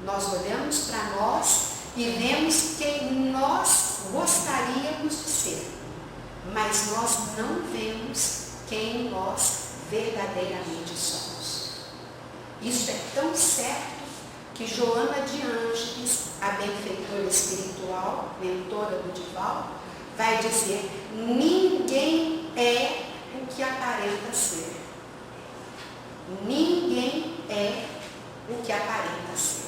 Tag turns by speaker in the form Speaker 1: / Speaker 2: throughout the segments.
Speaker 1: Nós olhamos para nós e vemos quem nós gostaríamos de ser, mas nós não vemos quem nós verdadeiramente somos. Isso é tão certo que Joana de Ângeles, a benfeitora espiritual, mentora do Divaldo, vai dizer: ninguém é o que aparenta ser. Ninguém é o que aparenta ser.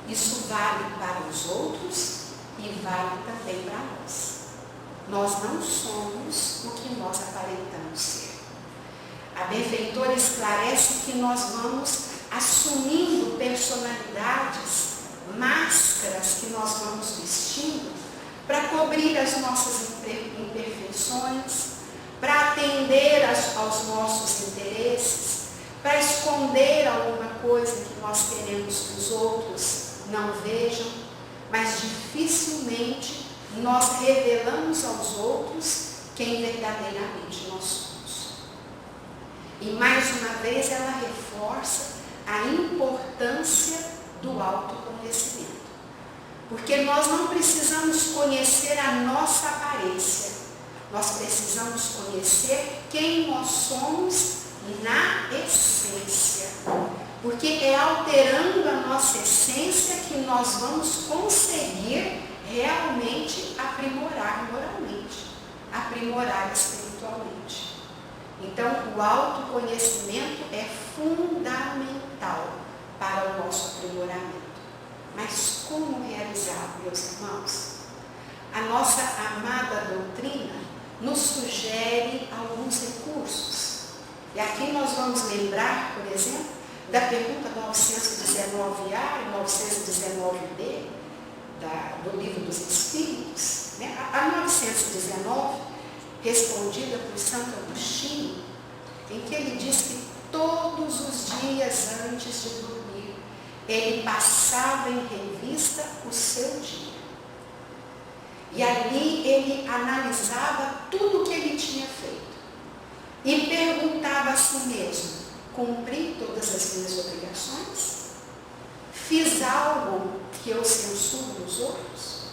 Speaker 1: Isso vale para os outros e vale também para nós. Nós não somos o que nós aparentamos ser. A benfeitora esclarece que nós vamos assumindo personalidades, máscaras que nós vamos vestindo para cobrir as nossas imperfeições, para atender aos nossos interesses, para esconder alguma coisa que nós queremos que os outros não vejam, mas dificilmente nós revelamos aos outros quem verdadeiramente nós somos. E mais uma vez ela reforça a importância do autoconhecimento. Porque nós não precisamos conhecer a nossa aparência, nós precisamos conhecer quem nós somos na essência. Porque é alterando a nossa essência que nós vamos conseguir realmente aprimorar moralmente, aprimorar espiritualmente. Então, o autoconhecimento é fundamental para o nosso aprimoramento. Mas como realizá-lo, meus irmãos? A nossa amada doutrina nos sugere alguns recursos. E aqui nós vamos lembrar, por exemplo, da pergunta 919A e 919B do Livro dos Espíritos. Né? A 919, respondida por Santo Agostinho, em que ele diz que todos os dias antes de dormir, ele passava em revista o seu dia. E ali ele analisava tudo o que ele tinha feito. E perguntava a si mesmo: cumpri todas as minhas obrigações? Fiz algo que eu censuro nos outros?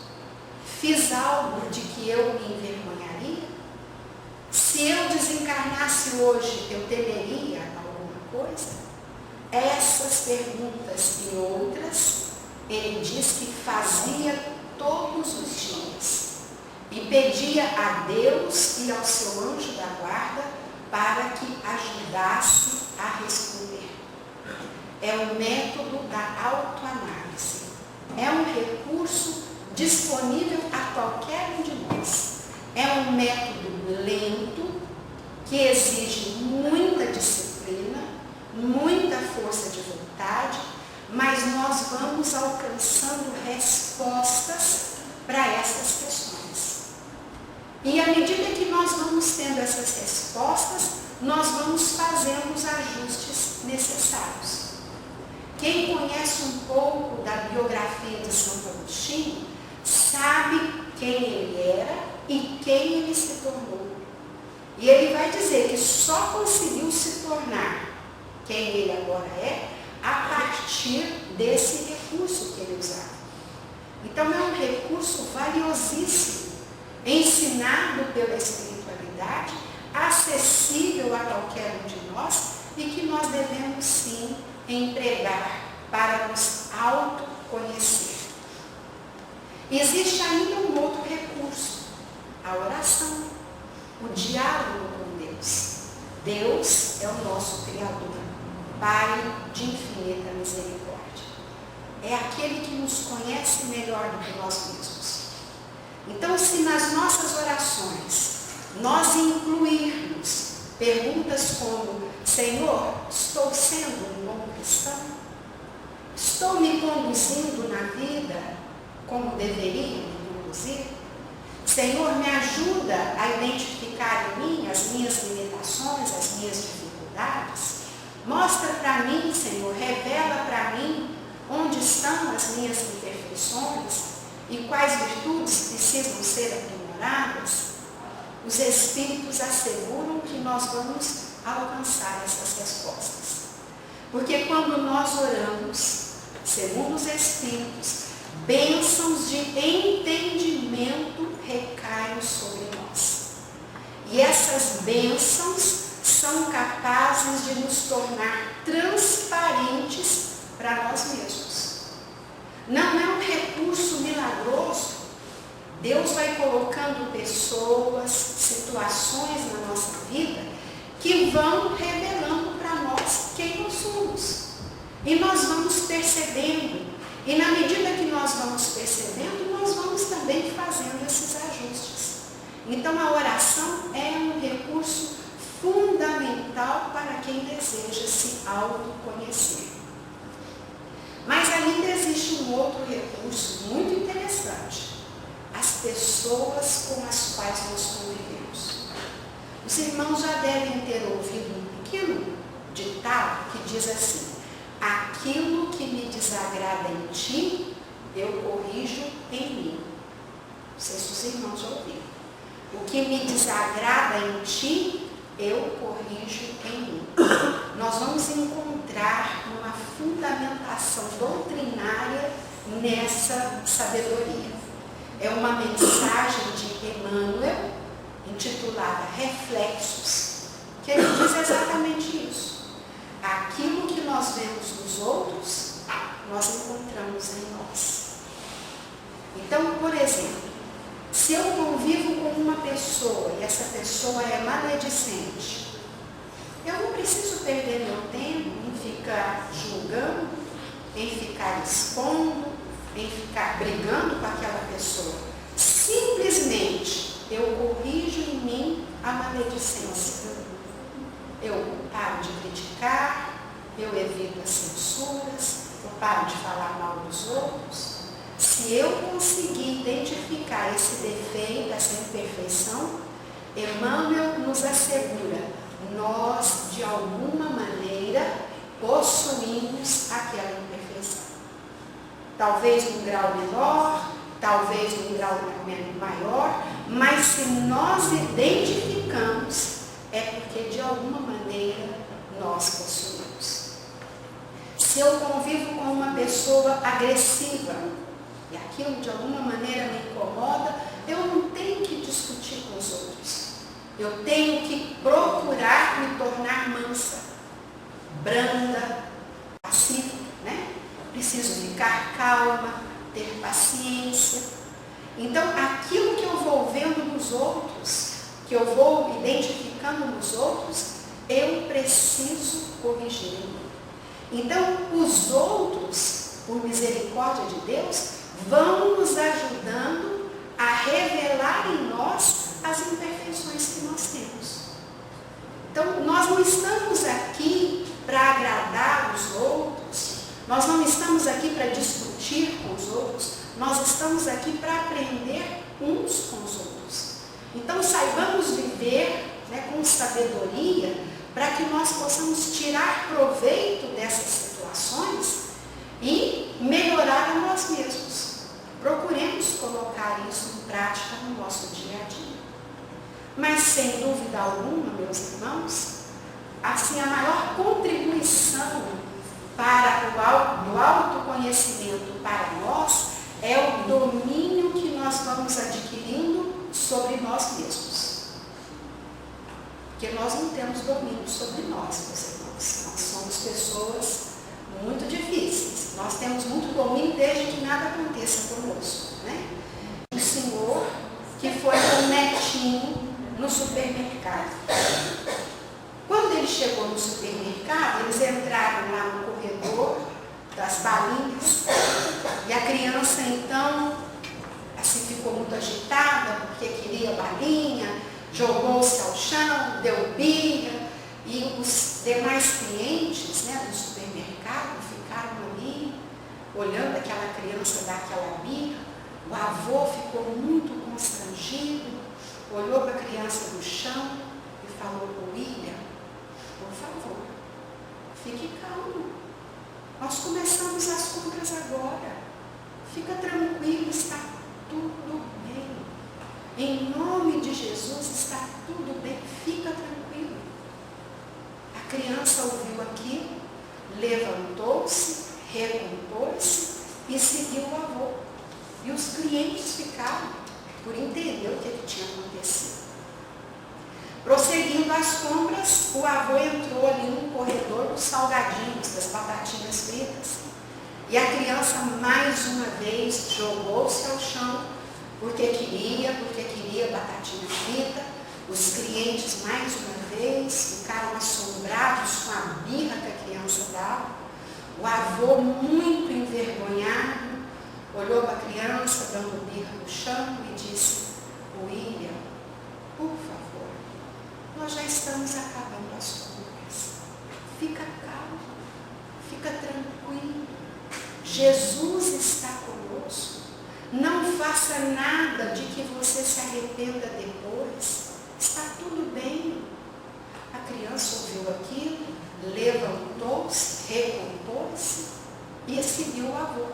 Speaker 1: Fiz algo de que eu me envergonharia? Se eu desencarnasse hoje, eu temeria alguma coisa? Essas perguntas e outras, ele diz que fazia todos os dias. E pedia a Deus e ao seu anjo da guarda para que ajudasse a responder. É o método da autoanálise. É um recurso disponível a qualquer um de nós. É um método lento, que exige muita disciplina, muita força de vontade, mas nós vamos alcançando respostas para essas questões. E à medida que nós vamos tendo essas respostas, nós vamos fazendo os ajustes necessários. Quem conhece um pouco da biografia de Santo Agostinho, sabe quem ele era e quem ele se tornou. E ele vai dizer que só conseguiu se tornar quem ele agora é a partir desse recurso que ele usava. Então é um recurso valiosíssimo, ensinado pela espiritualidade, acessível a qualquer um de nós e que nós devemos sim empregar para nos autoconhecer. Existe ainda um outro recurso, a oração, o diálogo com Deus. Deus é o nosso Criador, Pai de infinita misericórdia. É aquele que nos conhece melhor do que nós mesmos. Então, se nas nossas orações nós incluirmos perguntas como: Senhor, estou sendo um bom cristão? Estou me conduzindo na vida como deveria me conduzir? Senhor, me ajuda a identificar em mim as minhas limitações, as minhas dificuldades. Mostra para mim, Senhor, revela para mim onde estão as minhas imperfeições e quais virtudes precisam ser aprimoradas. Os Espíritos asseguram que nós vamos alcançar essas respostas. Porque quando nós oramos, segundo os Espíritos, bênçãos de entendimento recaem sobre nós. E essas bênçãos são capazes de nos tornar transparentes para nós mesmos. Não é um recurso milagroso. Deus vai colocando pessoas, situações na nossa vida que vão revelando para nós quem nós somos. E nós vamos percebendo. E na medida que nós vamos percebendo, nós vamos também fazendo esses ajustes. Então a oração é um recurso fundamental para quem deseja se autoconhecer. Mas ainda existe um outro recurso muito interessante. As pessoas com as quais nós convivemos. Os irmãos já devem ter ouvido um pequeno ditado que diz assim: aquilo que me desagrada em ti, eu corrijo em mim. Não sei se os irmãos já ouviram. O que me desagrada em ti, eu corrijo em mim. Nós vamos encontrar uma fundamentação doutrinária nessa sabedoria. É uma mensagem de Emmanuel, intitulada Reflexos, que ele diz exatamente isso. Aquilo que nós vemos nos outros, nós encontramos em nós. Então, por exemplo, se eu convivo com uma pessoa e essa pessoa é maledicente, eu não preciso perder meu tempo em ficar julgando, em ficar expondo, em ficar brigando com aquela pessoa. Simplesmente eu corrijo em mim a maledicência. Eu paro de criticar, eu evito as censuras, eu paro de falar mal dos outros. Se eu conseguir identificar esse defeito, essa imperfeição, Emmanuel nos assegura, nós de alguma maneira possuímos aquela imperfeição. Talvez num grau menor, talvez num grau maior, mas se nós identificamos, é porque de alguma maneira nós possuímos. Se eu convivo com uma pessoa agressiva, e aquilo de alguma maneira me incomoda, eu não tenho que discutir com os outros. Eu tenho que procurar me tornar mansa, branda, pacífica, né? Preciso ficar calma, ter paciência. Então, aquilo que eu vou vendo nos outros, que eu vou identificando nos outros, eu preciso corrigir. Então, os outros, por misericórdia de Deus, vão nos ajudando a revelar em nós as imperfeições que nós temos. Então, nós não estamos aqui para agradar os outros, nós não estamos aqui para discutir com os outros, nós estamos aqui para aprender uns com os outros. Então, saibamos viver, né, com sabedoria, para que nós possamos tirar proveito dessas situações e melhorar a nós mesmos. Procuremos colocar isso em prática no nosso dia a dia. Mas, sem dúvida alguma, meus irmãos, assim, a maior contribuição para o autoconhecimento para nós é o domínio que nós vamos adquirindo sobre nós mesmos. Porque nós não temos domínio sobre nós, meus irmãos. Nós somos pessoas muito difíceis. Nós temos muito domínio desde que nada aconteça conosco, né? O senhor que foi com o netinho no supermercado. Quando ele chegou no supermercado, eles entraram lá no corredor das balinhas e a criança então assim ficou muito agitada porque queria balinha, jogou-se ao chão, deu birra e os demais clientes, né, do supermercado ficaram ali olhando aquela criança dar aquela birra. O avô ficou muito constrangido, olhou para a criança no chão e falou: William, por favor, fique calmo. Nós começamos as compras agora. Fica tranquilo, está tudo bem. Em nome de Jesus, está tudo bem. Fica tranquilo. A criança ouviu aquilo, levantou-se, recompôs-se e seguiu o avô. E os clientes ficaram por entender o que tinha acontecido. Prosseguindo as compras, o avô entrou ali no corredor dos salgadinhos, das batatinhas fritas. E a criança mais uma vez jogou-se ao chão, porque queria batatinha frita. Os clientes mais uma vez ficaram assombrados com a birra que a criança dava. O avô, muito envergonhado, olhou para a criança dando birra no chão e disse: William, por favor, nós já estamos acabando as compras. Fica calmo, fica tranquilo. Jesus está conosco. Não faça nada de que você se arrependa depois. Está tudo bem. A criança ouviu aquilo, levantou-se, recompôs-se e seguiu o avô.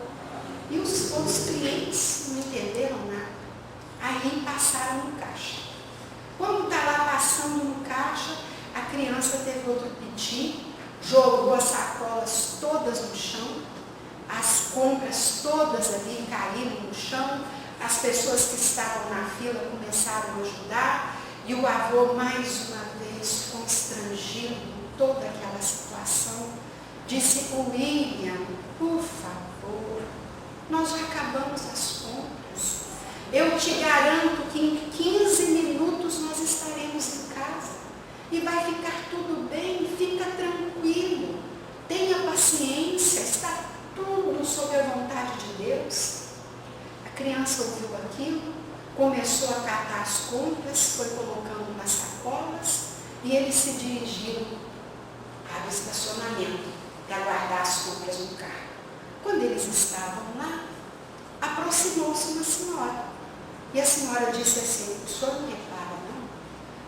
Speaker 1: E os outros clientes não entenderam nada. Aí passaram no caixa. Quando está lá passando no caixa, a criança teve outro piti, jogou as sacolas todas no chão, as compras todas ali caíram no chão, as pessoas que estavam na fila começaram a ajudar, e o avô, mais uma vez, constrangido com toda aquela situação, disse: William, por favor, nós já acabamos as compras. Eu te garanto que em 15 minutos nós estaremos em casa. E vai ficar tudo bem, fica tranquilo. Tenha paciência, está tudo sob a vontade de Deus. A criança ouviu aquilo, começou a catar as compras, foi colocando nas sacolas e eles se dirigiram para o estacionamento para guardar as compras no carro. Quando eles estavam lá, aproximou-se uma senhora. E a senhora disse assim: o senhor não repara, não?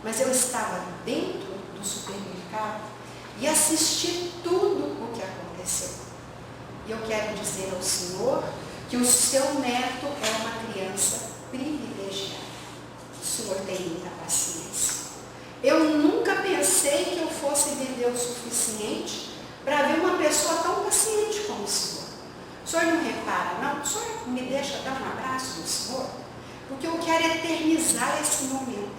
Speaker 1: Mas eu estava dentro do supermercado e assisti tudo o que aconteceu. E eu quero dizer ao senhor que o seu neto é uma criança privilegiada. O senhor tem muita paciência. Eu nunca pensei que eu fosse viver o suficiente para ver uma pessoa tão paciente como o senhor. O senhor não repara, não? O senhor me deixa dar um abraço no senhor? Porque eu quero eternizar esse momento.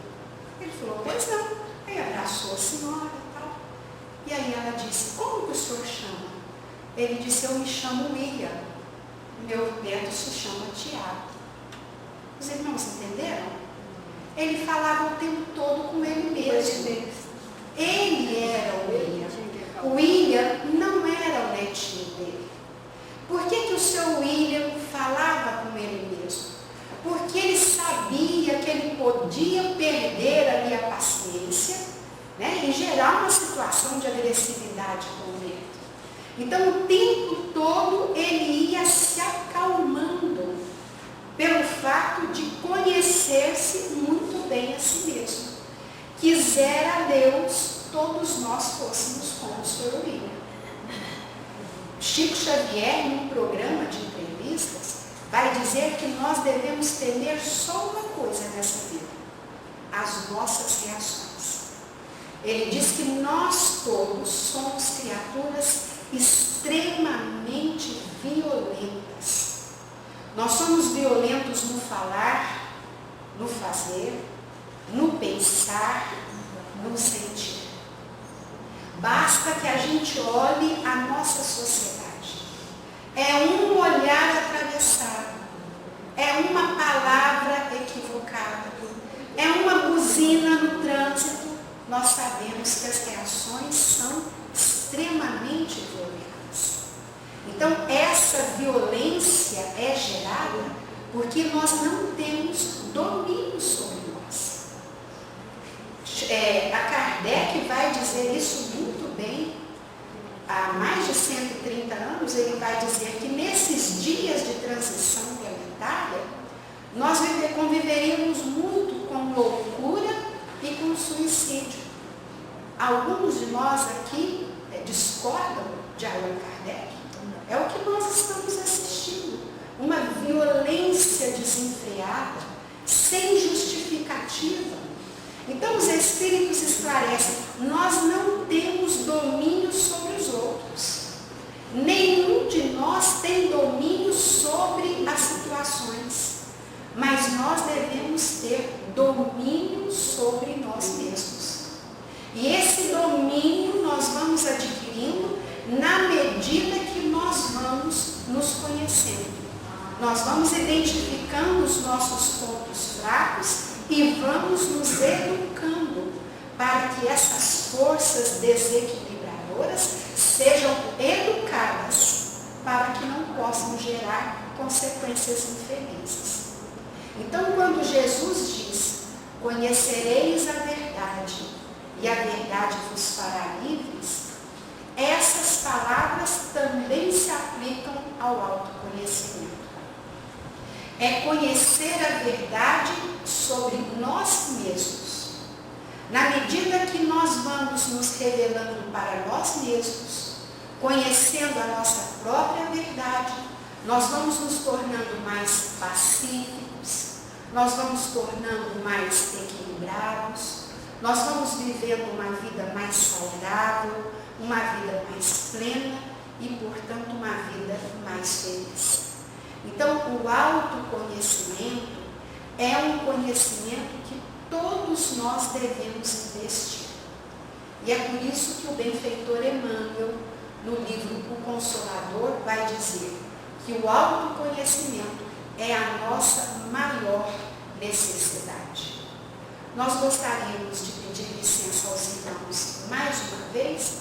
Speaker 1: Ele falou: pois não. Aí abraçou a senhora e tal. E aí ela disse: como que o senhor chama? Ele disse: eu me chamo William. Meu neto se chama Tiago. Os irmãos entenderam? Ele falava o tempo todo com ele mesmo. Ele era o William. O William não era o netinho dele. Por que o seu William falava com ele mesmo? Porque ele sabia que ele podia perder ali a paciência, né, e gerar uma situação de agressividade com o neto. Então, o tempo todo ele ia se acalmando pelo fato de conhecer-se muito bem a si mesmo. Quisera a Deus todos nós fôssemos como o Sr. William. Chico Xavier, num programa de entrevistas, vai dizer que nós devemos temer só uma coisa nessa vida: as nossas reações. Ele diz que nós todos somos criaturas extremamente violentas. Nós somos violentos no falar, no fazer, no pensar, no sentir. Basta que a gente olhe a nossa sociedade. É um olhar atravessado, é uma palavra equivocada, é uma buzina no trânsito. Nós sabemos que as reações são extremamente violentas. Então, essa violência é gerada porque nós não temos domínio sobre nós. A Kardec vai dizer isso muito bem. Há mais de 130 anos, ele vai dizer que nesses dias de transição planetária, nós conviveríamos muito com loucura e com suicídio. Alguns de nós aqui discordam de Allan Kardec. É o que nós estamos assistindo. Uma violência desenfreada, sem justificativa. Então os Espíritos esclarecem: nós não temos domínio sobre os outros. Nenhum de nós domínio sobre nós mesmos. E esse domínio nós vamos adquirindo na medida que nós vamos nos conhecendo. Nós vamos identificando os nossos pontos fracos e vamos nos educando para que essas forças desequilibradoras sejam educadas para que não possam gerar consequências infelizes. Então, quando Jesus diz, conhecereis a verdade e a verdade vos fará livres, essas palavras também se aplicam ao autoconhecimento. É conhecer a verdade sobre nós mesmos. Na medida que nós vamos nos revelando para nós mesmos, conhecendo a nossa própria verdade, nós vamos nos tornando mais pacíficos, nós vamos tornando mais equilibrados, nós vamos vivendo uma vida mais saudável, uma vida mais plena e, portanto, uma vida mais feliz. Então, o autoconhecimento é um conhecimento que todos nós devemos investir. E é por isso que o benfeitor Emmanuel, no livro O Consolador, vai dizer que o autoconhecimento é a nossa maior necessidade. Nós gostaríamos de pedir licença aos irmãos mais uma vez,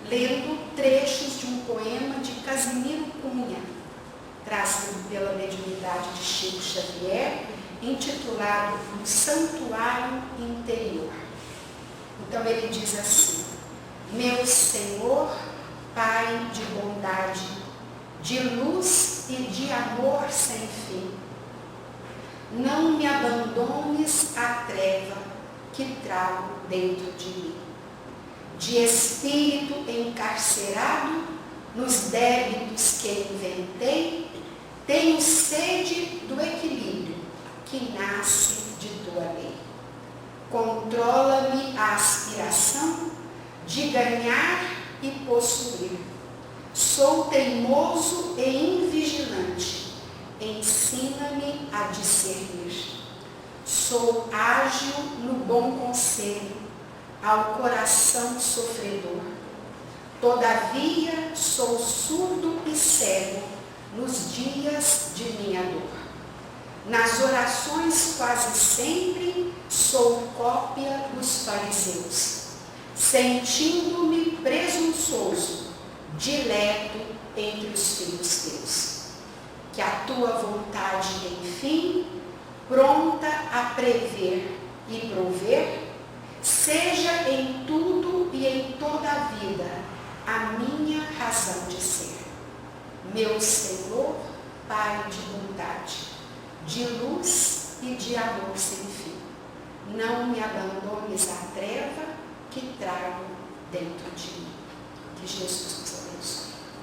Speaker 1: lendo trechos de um poema de Casimiro Cunha, trazido pela mediunidade de Chico Xavier, intitulado O Santuário Interior. Então ele diz assim: meu Senhor, Pai de bondade, de luz e de amor sem fim, não me abandones a treva que trago dentro de mim. De espírito encarcerado nos débitos que inventei, tenho sede do equilíbrio que nasce de tua lei. Controla-me a aspiração de ganhar e possuir. Sou teimoso e invigilante, ensina-me a discernir. Sou ágil no bom conselho, ao coração sofredor. Todavia sou surdo e cego nos dias de minha dor. Nas orações quase sempre sou cópia dos fariseus, sentindo-me presunçoso, dileto entre os filhos teus. Que a tua vontade, enfim, pronta a prever e prover, seja em tudo e em toda a vida a minha razão de ser. Meu Senhor, Pai de bondade, de luz e de amor sem fim, não me abandones a treva que trago dentro de mim. Que Jesus nos abençoe.